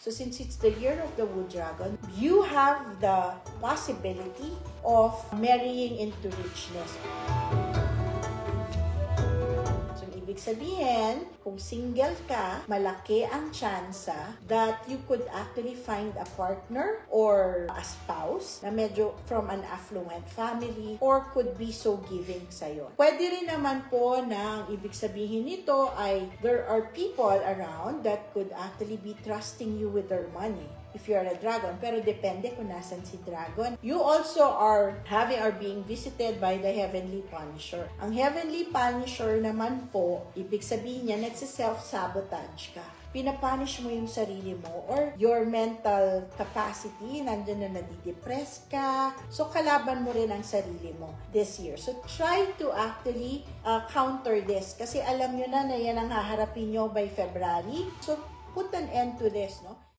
So since it's the year of the Wood Dragon, you have the possibility of marrying into richness. So ibig sabihin, kung single ka, malaki ang tsansa that you could actually find a partner or a spouse na medyo from an affluent family or could be so giving sa'yo. Pwede rin naman po na ibig sabihin nito ay there are people around that could actually be trusting you with their money if you are a dragon, pero depende kung nasan si dragon. You also are being visited by the Heavenly Punisher. Ang Heavenly Punisher naman po, ibig sabihin niya, nagsiself-sabotage ka. Pinapunish mo yung sarili mo or your mental capacity, nandun na nadidepress ka. So, kalaban mo rin ang sarili mo this year. So, try to actually counter this kasi alam nyo na yan ang haharapin nyo by February. So, put an end to this, no?